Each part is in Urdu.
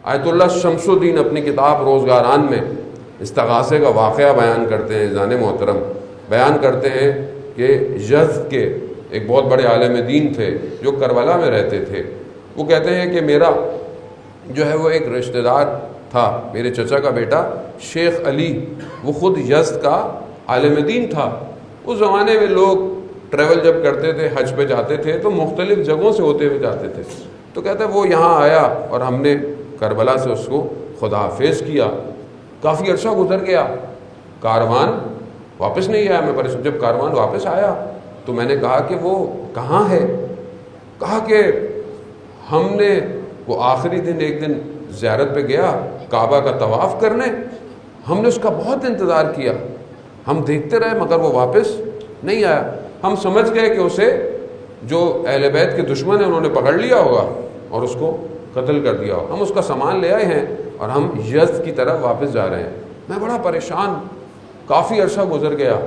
آیت اللہ شمس الدین اپنی کتاب روزگاران میں استغاثے کا واقعہ بیان کرتے ہیں، عزیزان محترم، بیان کرتے ہیں کہ یزد کے ایک بہت بڑے عالم دین تھے جو کربلا میں رہتے تھے. وہ کہتے ہیں کہ میرا جو ہے وہ ایک رشتہ دار تھا، میرے چچا کا بیٹا شیخ علی، وہ خود یزد کا عالم دین تھا. اس زمانے میں لوگ ٹریول جب کرتے تھے، حج پہ جاتے تھے تو مختلف جگہوں سے ہوتے ہوئے جاتے تھے. تو کہتا ہے وہ یہاں آیا اور ہم نے کربلا سے اس کو خدا حافظ کیا. کافی عرصہ گزر گیا، کاروان واپس نہیں آیا. میں پریشان. جب کاروان واپس آیا تو میں نے کہا کہ وہ کہاں ہے؟ کہا کہ ہم نے وہ آخری دن ایک دن زیارت پہ گیا کعبہ کا طواف کرنے، ہم نے اس کا بہت انتظار کیا، ہم دیکھتے رہے مگر وہ واپس نہیں آیا. ہم سمجھ گئے کہ اسے جو اہل بیت کے دشمن ہیں انہوں نے پکڑ لیا ہوگا اور اس کو قتل کر دیا ہوگا. ہم اس کا سامان لے آئے ہیں اور ہم یزد کی طرف واپس جا رہے ہیں. میں بڑا پریشان. کافی عرصہ گزر گیا.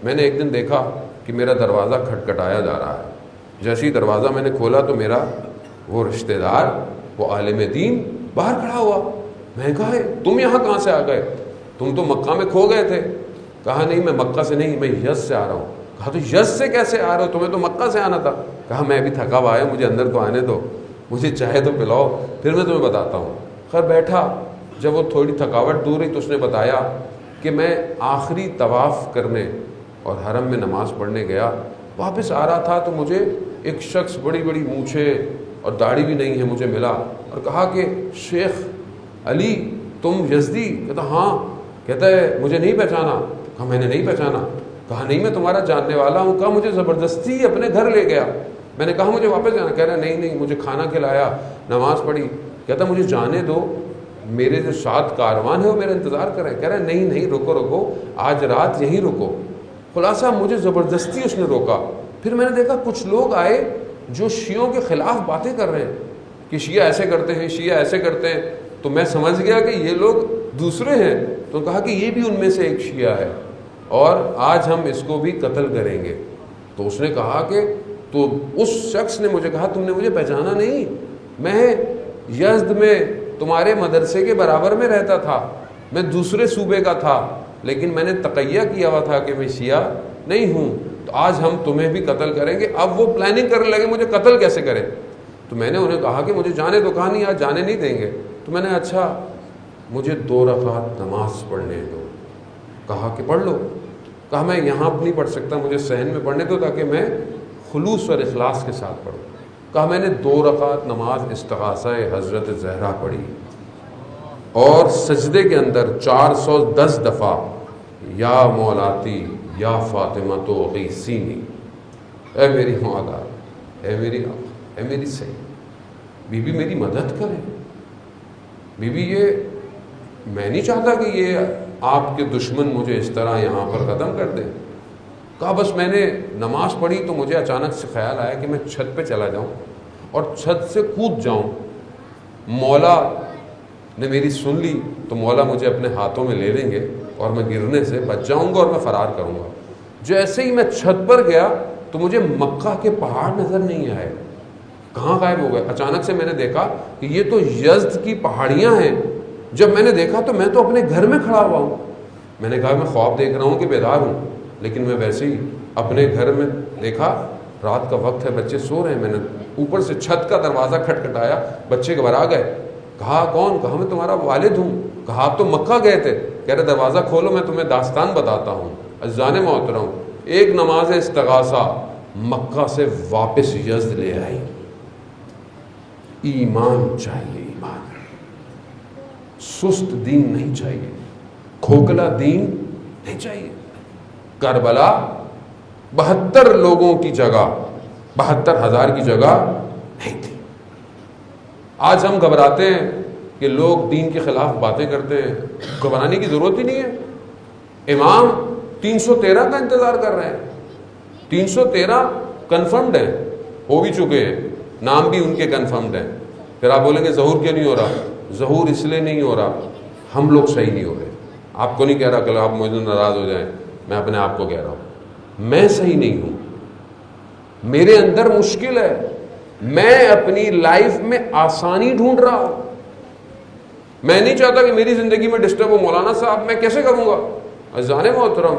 میں نے ایک دن دیکھا کہ میرا دروازہ کھٹکھٹایا جا رہا ہے. جیسے ہی دروازہ میں نے کھولا تو میرا وہ رشتہ دار، وہ عالم دین باہر کھڑا ہوا. میں نے کہا تم یہاں کہاں سے آ گئے؟ تم تو مکہ میں کھو گئے تھے. کہا نہیں، میں مکہ سے نہیں، میں یزد سے آ رہا ہوں. کہا تو یزد سے کیسے آ رہے ہو؟ تمہیں تو مکہ سے آنا تھا. کہا میں ابھی تھکا ہوا آیا، مجھے اندر تو آنے دو، مجھے چائے تو پلاؤ، پھر میں تمہیں بتاتا ہوں. خیر بیٹھا. جب وہ تھوڑی تھکاوٹ دور ہوئی تو اس نے بتایا کہ میں آخری طواف کرنے اور حرم میں نماز پڑھنے گیا، واپس آ رہا تھا تو مجھے ایک شخص بڑی بڑی مونچھیں اور داڑھی بھی نہیں ہے مجھے ملا اور کہا کہ شیخ علی تم یزدی؟ کہتا ہاں. کہتا ہے مجھے نہیں پہچانا؟ کہا میں نے نہیں پہچانا. کہا نہیں میں تمہارا جاننے والا ہوں. کہا مجھے زبردستی اپنے گھر لے گیا. میں نے کہا مجھے واپس جانا. کہہ رہا نہیں مجھے کھانا کھلایا، نماز پڑھی. کہتا مجھے جانے دو، میرے جو ساتھ کاروان ہے وہ میرا انتظار کر رہے ہیں. کہہ رہا نہیں رکو، آج رات یہیں رکو. خلاصہ مجھے زبردستی اس نے روکا. پھر میں نے دیکھا کچھ لوگ آئے جو شیعوں کے خلاف باتیں کر رہے ہیں کہ شیعہ ایسے کرتے ہیں، شیعہ ایسے کرتے ہیں. تو میں سمجھ گیا کہ یہ لوگ دوسرے ہیں. تو کہا کہ یہ بھی ان میں سے ایک شیعہ ہے اور آج ہم اس کو بھی قتل کریں گے. تو اس نے کہا کہ تو اس شخص نے مجھے کہا تم نے مجھے پہچانا نہیں، میں یزد میں تمہارے مدرسے کے برابر میں رہتا تھا، میں دوسرے صوبے کا تھا، لیکن میں نے تقیہ کیا ہوا تھا کہ میں شیعہ نہیں ہوں. تو آج ہم تمہیں بھی قتل کریں گے. اب وہ پلاننگ کرنے لگے مجھے قتل کیسے کریں. تو میں نے انہیں کہا کہ مجھے جانے دو. کہا نہیں آج جانے نہیں دیں گے. تو میں نے اچھا مجھے 2 رکعت نماز پڑھنے دو. کہا کہ پڑھ لو. کہا میں یہاں نہیں پڑھ سکتا، مجھے صحن میں پڑھنے دو تاکہ میں خلوص اور اخلاص کے ساتھ پڑھوں. کہا میں نے 2 رکعت نماز استغاثہ حضرت زہرا پڑھی اور سجدے کے اندر 410 دفعہ یا مولاتی یا فاطمہ تو غیثینی، اے میری مولا، اے میری صحیح بی بی میری مدد کرے. بی بی یہ میں نہیں چاہتا کہ یہ آپ کے دشمن مجھے اس طرح یہاں پر ختم کر دیں. کہا بس میں نے نماز پڑھی تو مجھے اچانک سے خیال آیا کہ میں چھت پہ چلا جاؤں اور چھت سے کود جاؤں. مولا نے میری سن لی تو مولا مجھے اپنے ہاتھوں میں لے لیں گے اور میں گرنے سے بچ جاؤں گا اور میں فرار کروں گا. جیسے ہی میں چھت پر گیا تو مجھے مکہ کے پہاڑ نظر نہیں آئے، کہاں غائب ہو گئے. اچانک سے میں نے دیکھا کہ یہ تو یزد کی پہاڑیاں ہیں. جب میں نے دیکھا تو میں تو اپنے گھر میں کھڑا ہوا ہوں. میں نے کہا میں خواب دیکھ رہا ہوں کہ بیدار ہوں، لیکن میں ویسے ہی اپنے گھر میں دیکھا رات کا وقت ہے، بچے سو رہے ہیں. میں نے اوپر سے چھت کا دروازہ کھٹکھٹایا، بچے گھبرا گئے. کہا کون؟ کہا میں تمہارا والد ہوں. کہا آپ تو مکہ گئے تھے. کہہ رہے دروازہ کھولو میں تمہیں داستان بتاتا ہوں. عزیزان محترم، ایک نماز استغاثہ مکہ سے واپس یزد لے آئی. ایمان چاہیے، ایمان، سست دین نہیں چاہیے، کھوکھلا دین نہیں چاہیے. کربلا 72 لوگوں کی جگہ 72,000 کی جگہ نہیں تھی. آج ہم گھبراتے ہیں کہ لوگ دین کے خلاف باتیں کرتے ہیں. گھبرانے کی ضرورت ہی نہیں ہے. امام 313 کا انتظار کر رہے ہیں. 313 کنفرمڈ ہیں، ہو بھی چکے ہیں، نام بھی ان کے کنفرمڈ ہیں. پھر آپ بولیں گے ظہور کیوں نہیں ہو رہا؟ ظہور اس لیے نہیں ہو رہا ہم لوگ صحیح نہیں ہو رہے. آپ کو نہیں کہہ رہا کہ آپ مجھے ناراض ہو جائیں، میں اپنے آپ کو کہہ رہا ہوں میں صحیح نہیں ہوں. میرے اندر مشکل ہے، میں اپنی لائف میں آسانی ڈھونڈ رہا ہوں. میں نہیں چاہتا کہ میری زندگی میں ڈسٹرب ہو. مولانا صاحب میں کیسے کروں گا؟ عزیزان محترم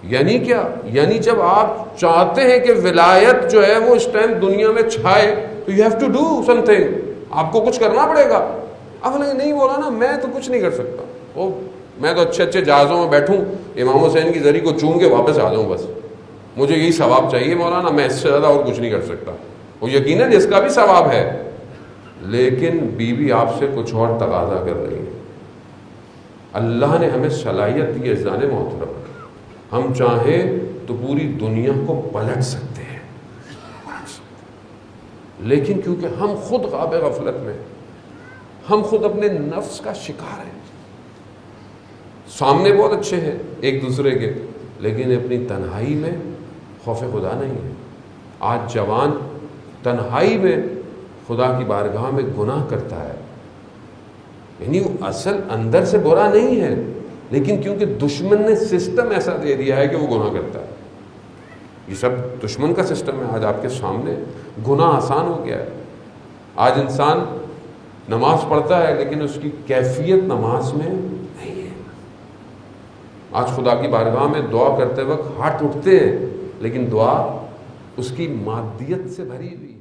یعنی کیا؟ یعنی جب آپ چاہتے ہیں کہ ولایت جو ہے وہ اس ٹائم دنیا میں چھائے تو you have to do something, آپ کو کچھ کرنا پڑے گا. اب نہیں مولانا میں تو کچھ نہیں کر سکتا، وہ میں تو اچھے اچھے جہازوں میں بیٹھوں امام حسین کی زری کو چوم کے واپس آ جاؤں، بس مجھے یہی ثواب چاہیے مولانا، میں اس سے زیادہ اور کچھ نہیں کر سکتا. وہ یقیناً اس کا بھی ثواب ہے، لیکن بیوی آپ سے کچھ اور تقاضا کر رہی ہے. اللہ نے ہمیں صلاحیت دی ہے عزیزان محترم، ہم چاہیں تو پوری دنیا کو پلٹ سکتے ہیں، لیکن کیونکہ ہم خود خواب غفلت میں، ہم خود اپنے نفس کا شکار ہیں. سامنے بہت اچھے ہیں ایک دوسرے کے، لیکن اپنی تنہائی میں خوف خدا نہیں ہے. آج جوان تنہائی میں خدا کی بارگاہ میں گناہ کرتا ہے، یعنی وہ اصل اندر سے برا نہیں ہے، لیکن کیونکہ دشمن نے سسٹم ایسا دے دیا ہے کہ وہ گناہ کرتا ہے. یہ سب دشمن کا سسٹم ہے. آج آپ کے سامنے گناہ آسان ہو گیا ہے. آج انسان نماز پڑھتا ہے لیکن اس کی کیفیت نماز میں نہیں ہے. آج خدا کی بارگاہ میں دعا کرتے وقت ہاتھ اٹھتے ہیں، لیکن دعا اس کی مادیت سے بھری ہوئی ہے.